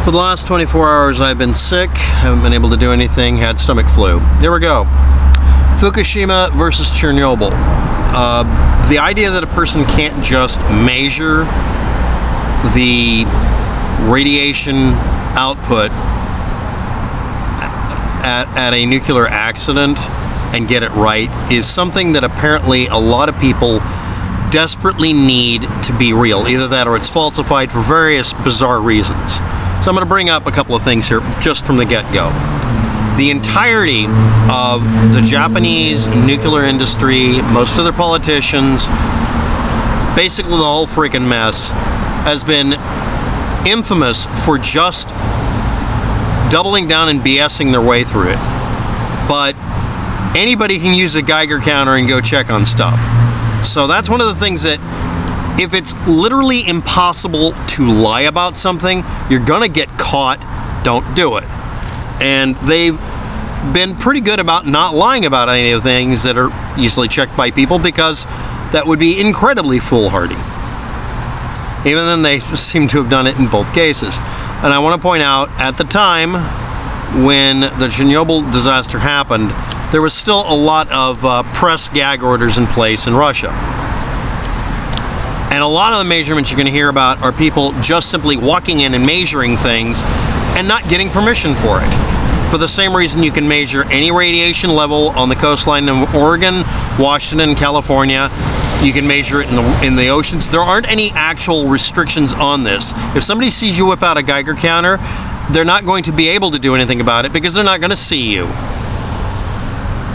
For the last 24 hours I've been sick, haven't been able to do anything, had stomach flu. Here we go. Fukushima versus Chernobyl. The idea that a person can't just measure the radiation output at a nuclear accident and get it right is something that apparently a lot of people desperately need to be real. Either that or it's falsified for various bizarre reasons. So I'm going to bring up a couple of things here just from the get-go. The entirety of the Japanese nuclear industry, most of their politicians, basically the whole freaking mess, has been infamous for just doubling down and BSing their way through it. But anybody can use a Geiger counter and go check on stuff. So that's one of the things that, if it's literally impossible to lie about something, you're gonna get caught, don't do it. And they've been pretty good about not lying about any of the things that are easily checked by people, because that would be incredibly foolhardy. Even then, they seem to have done it in both cases. And I want to point out, at the time when the Chernobyl disaster happened, there was still a lot of press gag orders in place in Russia. And a lot of the measurements you're going to hear about are people just simply walking in and measuring things and not getting permission for it. For the same reason you can measure any radiation level on the coastline of Oregon, Washington, California. You can measure it in the oceans. There aren't any actual restrictions on this. If somebody sees you whip out a Geiger counter, they're not going to be able to do anything about it because they're not going to see you.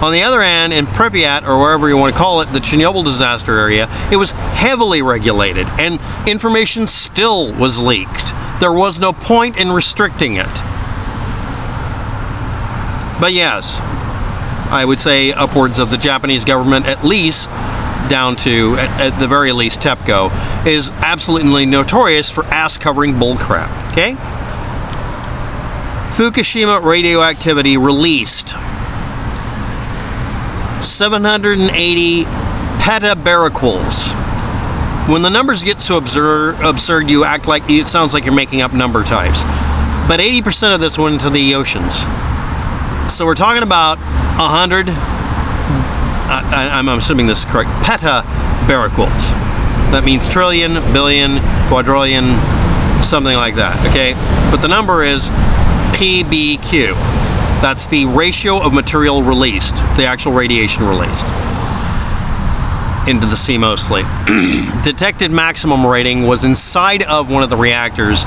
On the other hand, in Pripyat, or wherever you want to call it, the Chernobyl disaster area, it was heavily regulated, and information still was leaked. There was no point in restricting it. But yes, I would say upwards of the Japanese government, at least, down to, at the very least, TEPCO, is absolutely notorious for ass-covering bullcrap, okay? Fukushima Radioactivity released 780 petabaricles. When the numbers get so absurd, you act like it sounds like you're making up number types. But 80% of this went into the oceans. So we're talking about 100, I'm assuming this is correct, petabaricles. That means trillion, billion, quadrillion, something like that, okay? But the number is PBQ. That's the ratio of material released, the actual radiation released into the sea mostly. Detected maximum rating was inside of one of the reactors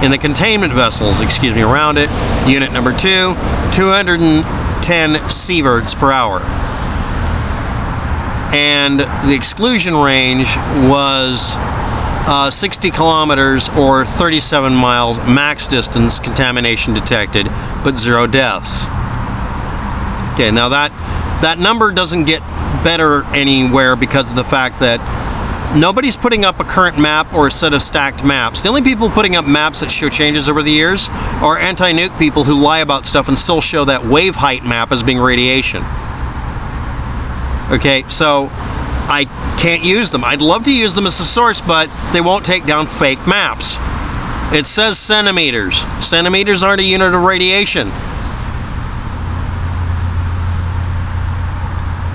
in the containment vessels, around it. Unit number 2, 210 sieverts per hour. And the exclusion range was 60 kilometers or 37 miles max distance contamination detected, but 0 deaths. Okay, now that number doesn't get better anywhere because of the fact that nobody's putting up a current map or a set of stacked maps. The only people putting up maps that show changes over the years are anti-nuke people who lie about stuff and still show that wave height map as being radiation. Okay, so I can't use them. I'd love to use them as a source, but they won't take down fake maps. It says centimeters. Centimeters aren't a unit of radiation.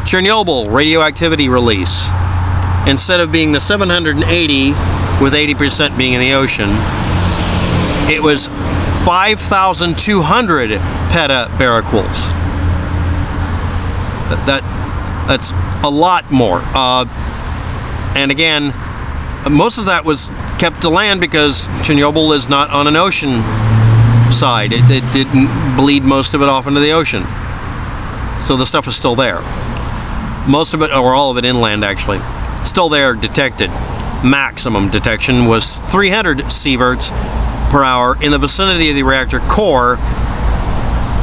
Chernobyl radioactivity release. Instead of being the 780 with 80% being in the ocean, it was 5,200 petabaricles. That's a lot more. And again, most of that was kept to land because Chernobyl is not on an ocean side. It didn't bleed most of it off into the ocean. So the stuff is still there. Most of it, or all of it inland actually, still there, detected. Maximum detection was 300 sieverts per hour in the vicinity of the reactor core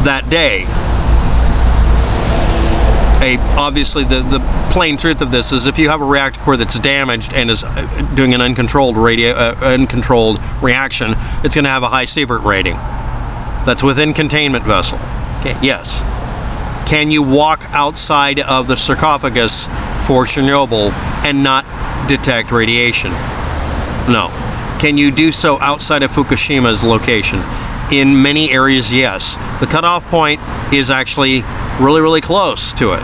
that day. Obviously, the plain truth of this is if you have a reactor core that's damaged and is doing an uncontrolled reaction, it's going to have a high sievert rating. That's within containment vessel. Okay, yes. Can you walk outside of the sarcophagus for Chernobyl and not detect radiation? No. Can you do so outside of Fukushima's location? In many areas, yes. The cutoff point is actually really, really close to it.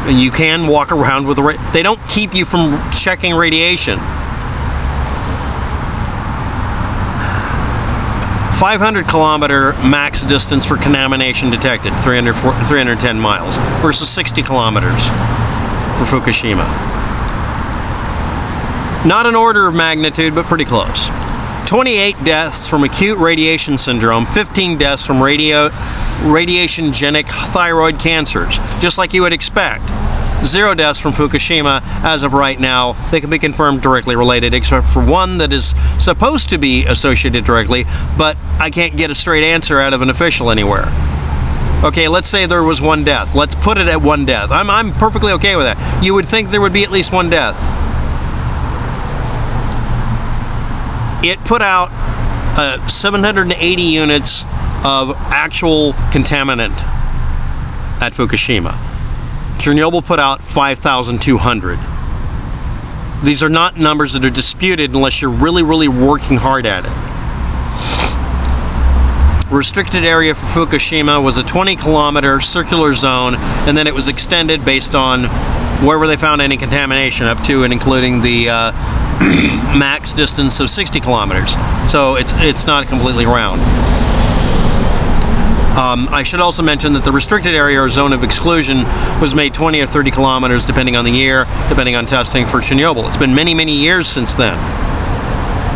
And you can walk around with they don't keep you from checking radiation. 500-kilometer max distance for contamination detected, 310 miles, versus 60 kilometers for Fukushima. Not an order of magnitude, but pretty close. 28 deaths from acute radiation syndrome, 15 deaths from radiation-genic thyroid cancers, just like you would expect. 0 deaths from Fukushima as of right now. They can be confirmed directly related, except for one that is supposed to be associated directly, but I can't get a straight answer out of an official anywhere. Okay, let's say there was 1 death. Let's put it at 1 death. I'm perfectly okay with that. You would think there would be at least 1 death. It put out 780 units of actual contaminant at Fukushima. Chernobyl put out 5,200. These are not numbers that are disputed unless you're really, really working hard at it. Restricted area for Fukushima was a 20-kilometer circular zone, and then it was extended based on wherever they found any contamination, up to and including the max distance of 60 kilometers. So it's not completely round. I should also mention that the restricted area or zone of exclusion was made 20 or 30 kilometers depending on the year, depending on testing for Chernobyl. It's been many, many years since then.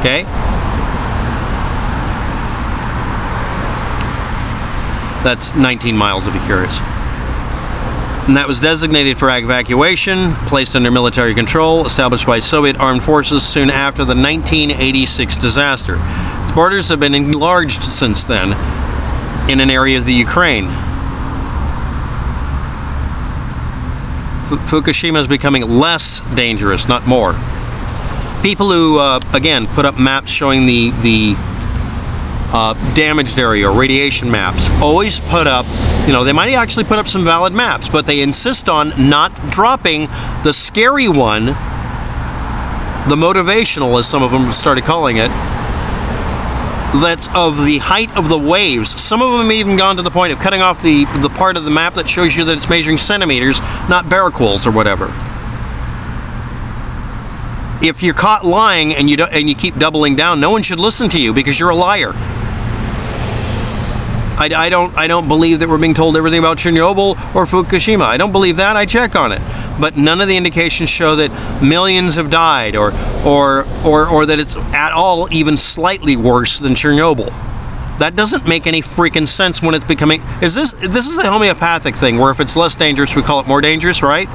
Okay? That's 19 miles if you're curious. And that was designated for evacuation, placed under military control, established by Soviet armed forces soon after the 1986 disaster. Its borders have been enlarged since then in an area of the Ukraine. Fukushima is becoming less dangerous, not more. People who, again, put up maps showing the damaged area or radiation maps always put up, they might actually put up some valid maps, but they insist on not dropping the scary one, the motivational, as some of them started calling it, that's of the height of the waves. Some of them have even gone to the point of cutting off the part of the map that shows you that it's measuring centimeters, not barracles or whatever. If you're caught lying and you keep doubling down, no one should listen to you because you're a liar. I don't believe that we're being told everything about Chernobyl or Fukushima. I don't believe that. I check on it. But none of the indications show that millions have died or that it's at all even slightly worse than Chernobyl. That doesn't make any freaking sense when it's becoming... This is a homeopathic thing where if it's less dangerous, we call it more dangerous, right?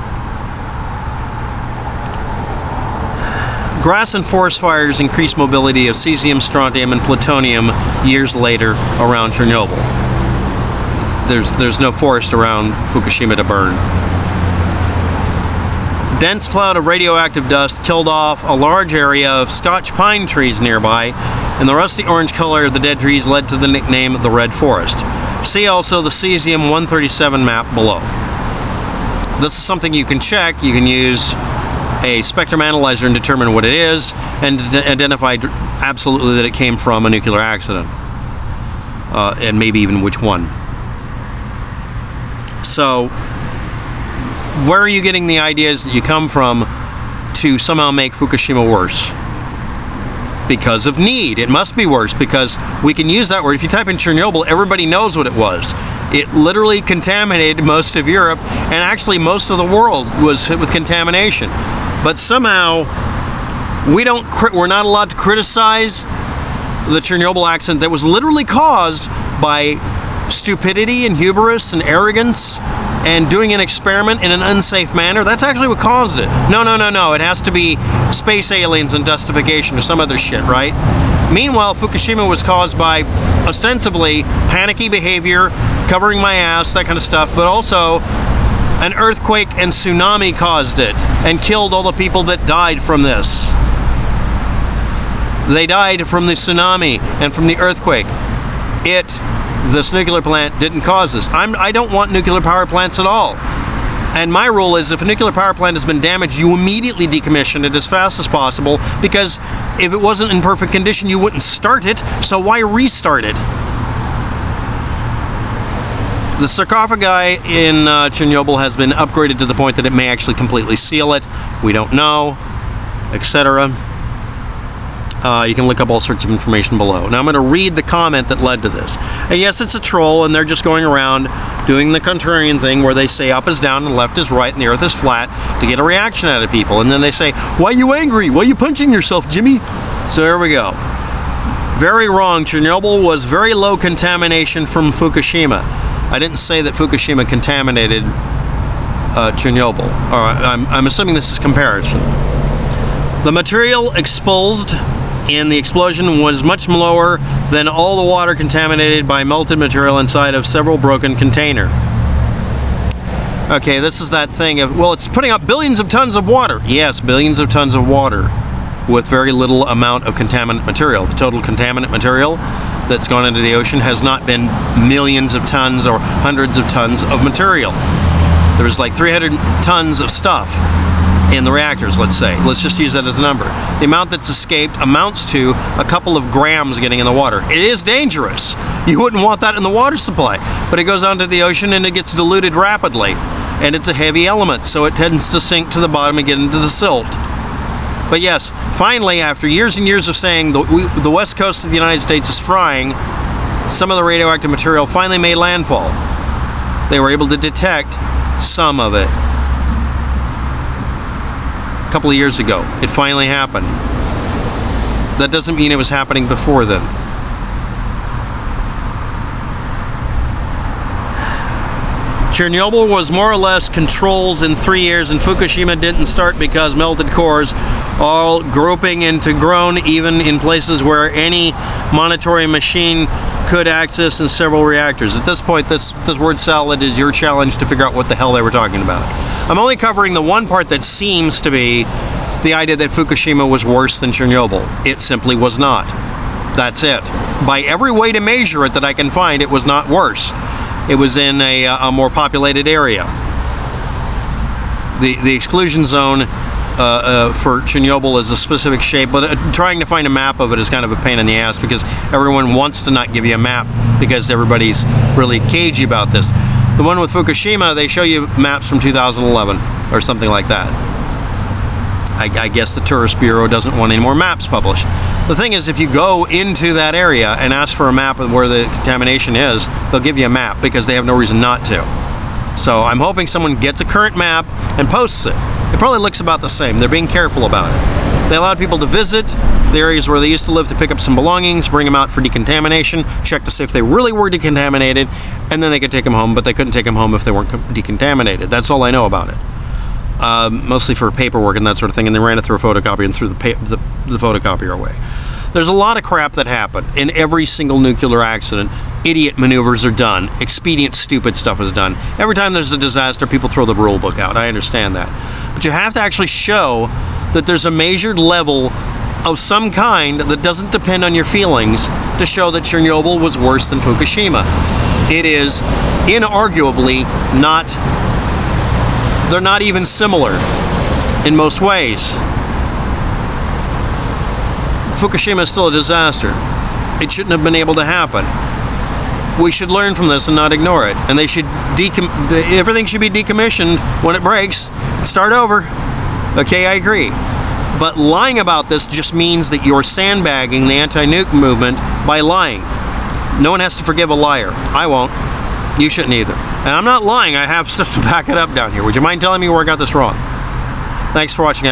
Grass and forest fires increase mobility of cesium, strontium, and plutonium years later around Chernobyl. There's no forest around Fukushima to burn. Dense cloud of radioactive dust killed off a large area of Scotch pine trees nearby, and the rusty orange color of the dead trees led to the nickname the Red Forest. See also the cesium-137 map below. This is something you can check. You can use a spectrum analyzer and determine what it is, and identify absolutely that it came from a nuclear accident, and maybe even which one. So, where are you getting the ideas that you come from to somehow make Fukushima worse? Because of need. It must be worse, because we can use that word. If you type in Chernobyl, everybody knows what it was. It literally contaminated most of Europe, and actually most of the world was hit with contamination. But somehow, we're not allowed to criticize the Chernobyl accident that was literally caused by stupidity and hubris and arrogance and doing an experiment in an unsafe manner. That's actually what caused it. No. It has to be space aliens and dustification or some other shit, right? Meanwhile, Fukushima was caused by ostensibly panicky behavior, covering my ass, that kind of stuff, but also an earthquake and tsunami caused it and killed all the people that died from this. They died from the tsunami and from the earthquake. This nuclear plant didn't cause this. I don't want nuclear power plants at all. And my rule is if a nuclear power plant has been damaged, you immediately decommission it as fast as possible, because if it wasn't in perfect condition, you wouldn't start it, so why restart it? The sarcophagi in Chernobyl has been upgraded to the point that it may actually completely seal it. We don't know, etc. You can look up all sorts of information below. Now I'm going to read the comment that led to this. And yes, it's a troll, and they're just going around doing the contrarian thing where they say up is down and left is right and the earth is flat to get a reaction out of people. And then they say, why are you angry? Why are you punching yourself, Jimmy? So there we go. Very wrong. Chernobyl was very low contamination from Fukushima. I didn't say that Fukushima contaminated Chernobyl. I'm assuming this is comparison. The material exposed in the explosion was much lower than all the water contaminated by melted material inside of several broken containers. Okay, this is that thing of, well, it's putting out billions of tons of water. Yes, billions of tons of water with very little amount of contaminant material. The total contaminant material that's gone into the ocean has not been millions of tons or hundreds of tons of material. There's like 300 tons of stuff in the reactors, let's say. Let's just use that as a number. The amount that's escaped amounts to a couple of grams getting in the water. It is dangerous. You wouldn't want that in the water supply. But it goes out into the ocean and it gets diluted rapidly. And it's a heavy element, so it tends to sink to the bottom and get into the silt. But yes, finally, after years and years of saying the west coast of the United States is frying, some of the radioactive material finally made landfall. They were able to detect some of it. A couple of years ago, it finally happened. That doesn't mean it was happening before then. Chernobyl was more or less controls in 3 years, and Fukushima didn't start because melted cores all grouping into grown even in places where any monitoring machine could access in several reactors. At this point, this word salad is your challenge to figure out what the hell they were talking about. I'm only covering the one part that seems to be the idea that Fukushima was worse than Chernobyl. It simply was not. That's it. By every way to measure it that I can find, it was not worse. It was in a more populated area. The exclusion zone for Chernobyl is a specific shape, but trying to find a map of it is kind of a pain in the ass because everyone wants to not give you a map because everybody's really cagey about this. The one with Fukushima, they show you maps from 2011 or something like that. I guess the Tourist Bureau doesn't want any more maps published. The thing is, if you go into that area and ask for a map of where the contamination is, they'll give you a map because they have no reason not to. So I'm hoping someone gets a current map and posts it. It probably looks about the same. They're being careful about it. They allowed people to visit the areas where they used to live to pick up some belongings, bring them out for decontamination, check to see if they really were decontaminated, and then they could take them home, but they couldn't take them home if they weren't decontaminated. That's all I know about it. Mostly for paperwork and that sort of thing, and they ran it through a photocopier and threw the photocopier away. There's a lot of crap that happened in every single nuclear accident. Idiot maneuvers are done. Expedient, stupid stuff is done. Every time there's a disaster, people throw the rule book out. I understand that. But you have to actually show that there's a measured level of some kind that doesn't depend on your feelings to show that Chernobyl was worse than Fukushima. It is inarguably not. They're not even similar in most ways. Fukushima is still a disaster. It shouldn't have been able to happen. We should learn from this and not ignore it. And they should everything should be decommissioned when it breaks. Start over. Okay, I agree. But lying about this just means that you're sandbagging the anti-nuke movement by lying. No one has to forgive a liar. I won't. You shouldn't either. And I'm not lying. I have stuff to back it up down here. Would you mind telling me where I got this wrong? Thanks for watching.